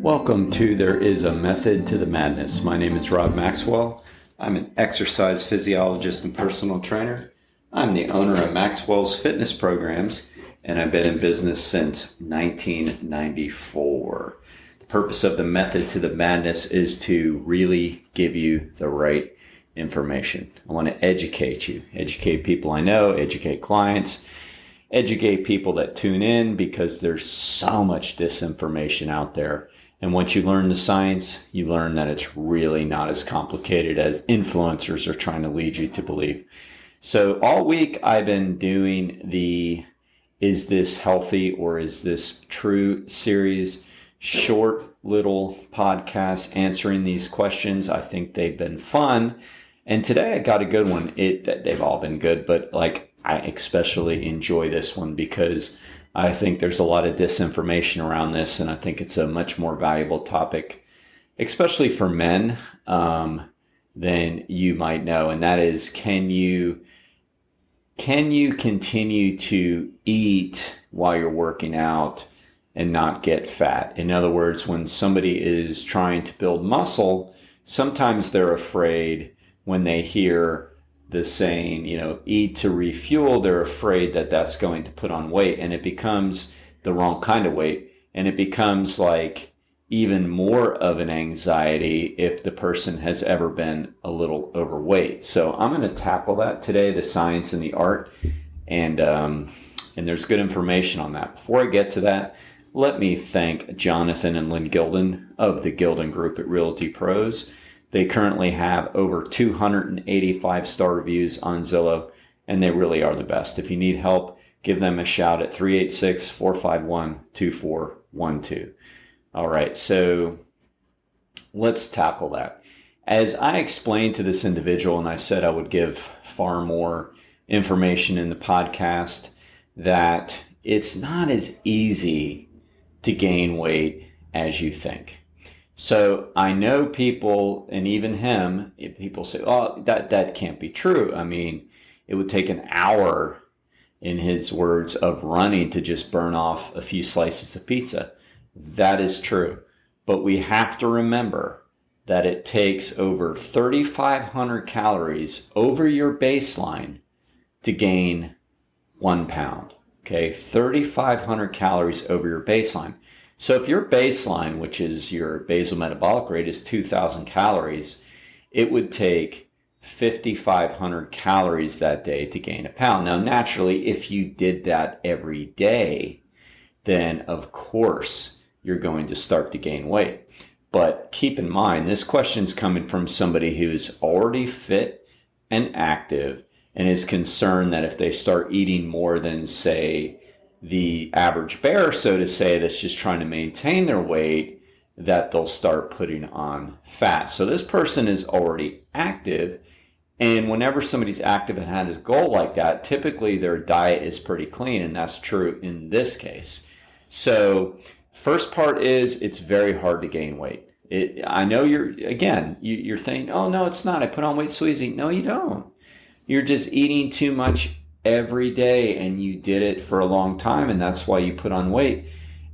Welcome to There Is a Method to the Madness. My name is Rob Maxwell. I'm an exercise physiologist and personal trainer. I'm the owner of Maxwell's Fitness Programs, and I've been in business since 1994. The purpose of the Method to the Madness is to really give you the right information. I want to educate you, educate people I know, educate clients, educate people that tune in, because there's so much disinformation out there. And once you learn the science, you learn that it's really not as complicated as influencers are trying to lead you to believe. So all week I've been doing the Is This Healthy or Is This True series, short little podcasts answering these questions. I think they've been fun. And today I got a good one. They've all been good, but I especially enjoy this one because I think there's a lot of disinformation around this, and I think it's a much more valuable topic, especially for men, than you might know. And that is, can you continue to eat while you're working out and not get fat? In other words, when somebody is trying to build muscle, sometimes they're afraid when they hear the saying, eat to refuel, they're afraid that that's going to put on weight, and it becomes the wrong kind of weight. And it becomes like even more of an anxiety if the person has ever been a little overweight. So I'm going to tackle that today, the science and the art. And there's good information on that. Before I get to that, let me thank Jonathan and Lynn Gilden of the Gilden Group at Realty Pros. They currently have over 285 star reviews on Zillow, and they really are the best. If you need help, give them a shout at 386-451-2412. All right, so let's tackle that. As I explained to this individual, and I said I would give far more information in the podcast, that it's not as easy to gain weight as you think. So I know people, and even him, people say, oh, that can't be true. I mean, it would take an hour, in his words, of running to just burn off a few slices of pizza. That is true. But we have to remember that it takes over 3,500 calories over your baseline to gain 1 pound. Okay, 3,500 calories over your baseline. So if your baseline, which is your basal metabolic rate, is 2,000 calories, it would take 5,500 calories that day to gain a pound. Now, naturally, if you did that every day, then of course you're going to start to gain weight. But keep in mind, this question's coming from somebody who's already fit and active and is concerned that if they start eating more than, say, the average bear, so to say, that's just trying to maintain their weight, that they'll start putting on fat. So this person is already active, and whenever somebody's active and had a goal like that, typically their diet is pretty clean, and that's true in this case. So first part is, it's very hard to gain weight. I know you're thinking, oh no, it's not, I put on weight so easy. No, you don't. You're just eating too much every day, and you did it for a long time, and that's why you put on weight,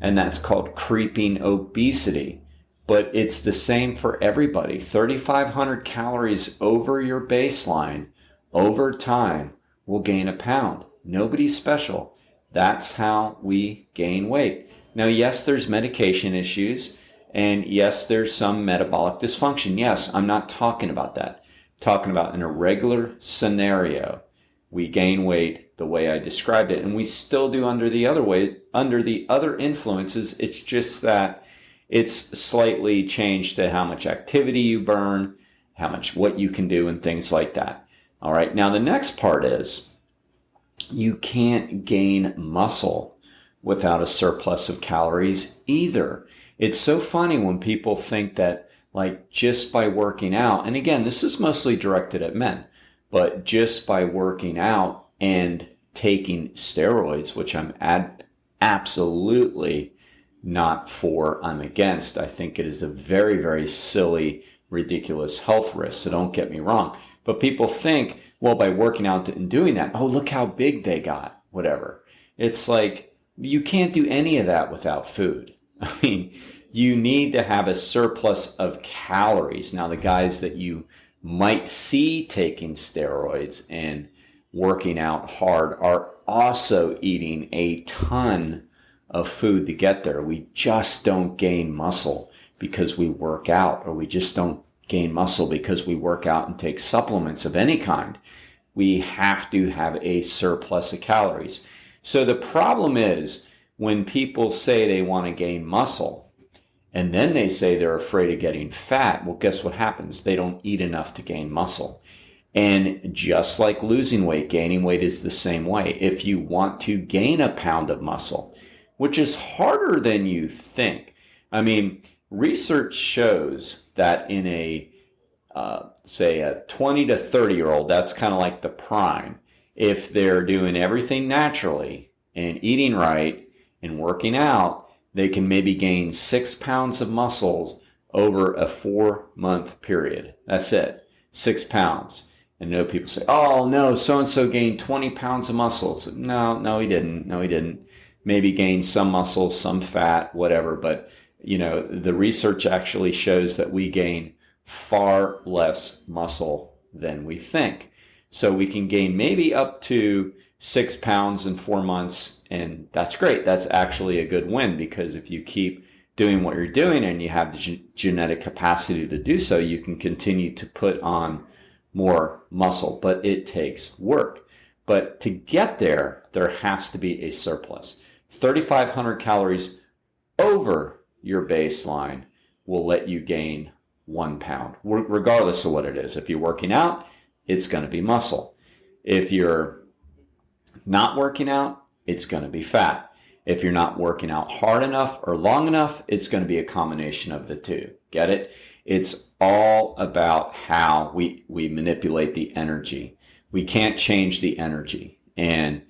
and that's called creeping obesity. But it's the same for everybody. 3,500 calories over your baseline over time will gain a pound. Nobody's special. That's how we gain weight. Now, yes, there's medication issues, and yes, there's some metabolic dysfunction. Yes, I'm not talking about that. I'm talking about in a regular scenario, we gain weight the way I described it, and we still do under the other influences. It's just that it's slightly changed to how much activity you burn, what you can do, and things like that. All right, now the next part is, you can't gain muscle without a surplus of calories either. It's so funny when people think that, just by working out, and again, this is mostly directed at men, but just by working out and taking steroids, which I'm absolutely not for, I'm against. I think it is a very, very silly, ridiculous health risk. So don't get me wrong. But people think, well, by working out and doing that, oh, look how big they got, whatever. It's like, you can't do any of that without food. I mean, you need to have a surplus of calories. Now, the guys that you might see taking steroids and working out hard are also eating a ton of food to get there. We just don't gain muscle because we work out, or we just don't gain muscle because we work out and take supplements of any kind. We have to have a surplus of calories. So the problem is when people say they want to gain muscle and then they say they're afraid of getting fat, well, guess what happens? They don't eat enough to gain muscle. And just like losing weight, gaining weight is the same way. If you want to gain a pound of muscle, which is harder than you think. I mean, research shows that in say a 20 to 30-year-old, that's kind of like the prime. If they're doing everything naturally and eating right and working out, they can maybe gain 6 pounds of muscles over a 4-month period. That's it, 6 pounds. And I know people say, oh, no, so-and-so gained 20 pounds of muscles. No, he didn't. No, he didn't. Maybe gained some muscle, some fat, whatever. But, the research actually shows that we gain far less muscle than we think. So we can gain maybe up to 6 pounds in 4 months. And that's great. That's actually a good win, because if you keep doing what you're doing and you have the genetic capacity to do so, you can continue to put on more muscle, but it takes work. But to get there, there has to be a surplus. 3,500 calories over your baseline will let you gain 1 pound, regardless of what it is. If you're working out, it's going to be muscle. If you're not working out, it's going to be fat. If you're not working out hard enough or long enough, it's going to be a combination of the two. Get it? It's all about how we manipulate the energy. We can't change the energy. And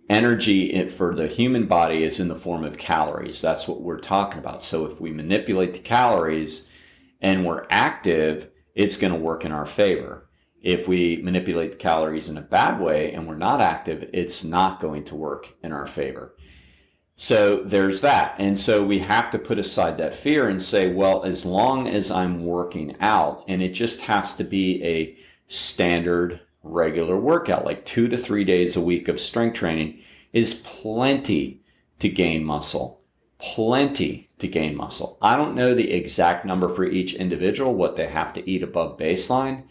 energy for the human body is in the form of calories. That's what we're talking about. So if we manipulate the calories and we're active, it's going to work in our favor. If we manipulate the calories in a bad way and we're not active, it's not going to work in our favor. So there's that. And so we have to put aside that fear and say, well, as long as I'm working out, and it just has to be a standard regular workout, like 2 to 3 days a week of strength training is plenty to gain muscle. Plenty to gain muscle. I don't know the exact number for each individual, what they have to eat above baseline.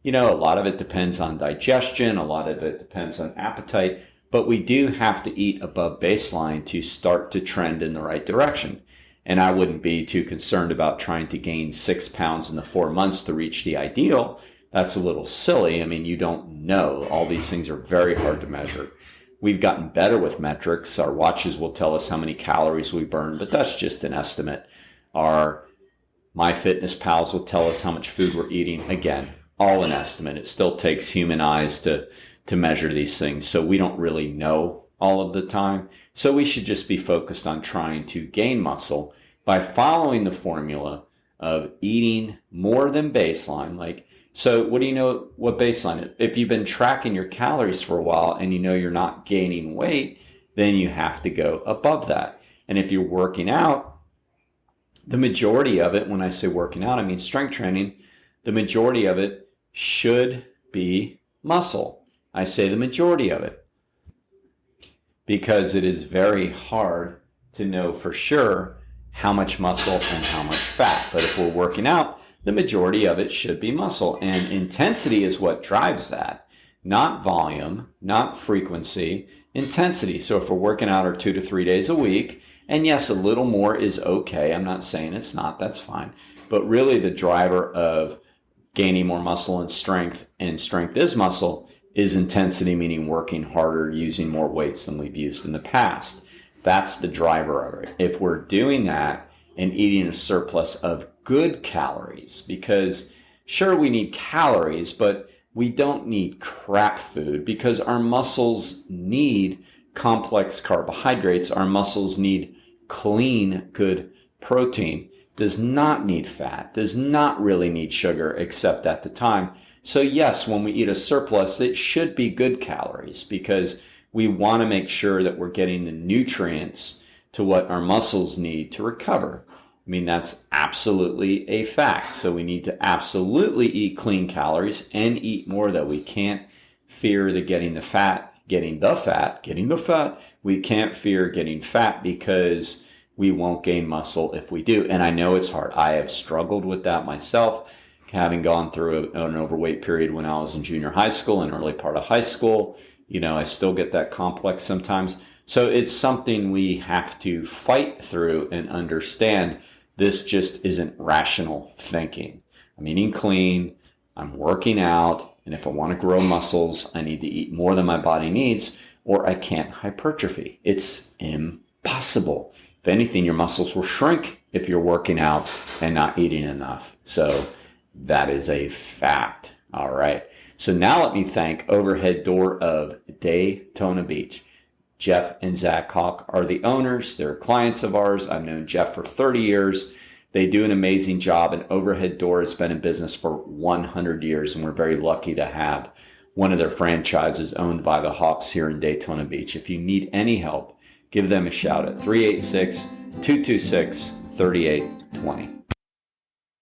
A lot of it depends on digestion. A lot of it depends on appetite. But we do have to eat above baseline to start to trend in the right direction. And I wouldn't be too concerned about trying to gain 6 pounds in the 4 months to reach the ideal. That's a little silly. I mean, you don't know. All these things are very hard to measure. We've gotten better with metrics. Our watches will tell us how many calories we burn, but that's just an estimate. Our MyFitnessPals will tell us how much food we're eating. Again, all an estimate. It still takes human eyes to measure these things. So we don't really know all of the time. So we should just be focused on trying to gain muscle by following the formula of eating more than baseline. So what do you know what baseline is? If you've been tracking your calories for a while and you know you're not gaining weight, then you have to go above that. And if you're working out, the majority of it, when I say working out, I mean strength training, the majority of it should be muscle. I say the majority of it because it is very hard to know for sure how much muscle and how much fat. But if we're working out, the majority of it should be muscle. And intensity is what drives that, not volume, not frequency, intensity. So if we're working out our 2 to 3 days a week, and yes, a little more is okay. I'm not saying it's not, that's fine. But really the driver of gaining more muscle and strength is muscle, is intensity, meaning working harder, using more weights than we've used in the past. That's the driver of it. If we're doing that and eating a surplus of good calories, because sure, we need calories, but we don't need crap food because our muscles need complex carbohydrates. Our muscles need clean, good protein, does not need fat, does not really need sugar except at the time. So yes, when we eat a surplus, it should be good calories because we want to make sure that we're getting the nutrients to what our muscles need to recover. mean, that's absolutely a fact. So we need to absolutely eat clean calories and eat more, that we can't fear the getting the fat. We can't fear getting fat because we won't gain muscle if we do. And I know it's hard. I have struggled with that myself, having gone through an overweight period when I was in junior high school and early part of high school. I still get that complex sometimes. So it's something we have to fight through and understand. This just isn't rational thinking. I'm eating clean, I'm working out, and if I want to grow muscles, I need to eat more than my body needs, or I can't hypertrophy. It's impossible. If anything, your muscles will shrink if you're working out and not eating enough. So that is a fact. All right. So now let me thank Overhead Door of Daytona Beach. Jeff and Zach Hawk are the owners. They're clients of ours. I've known Jeff for 30 years. They do an amazing job, and Overhead Door has been in business for 100 years, and we're very lucky to have one of their franchises owned by the Hawks here in Daytona Beach. If you need any help, give them a shout at 386-226-3820.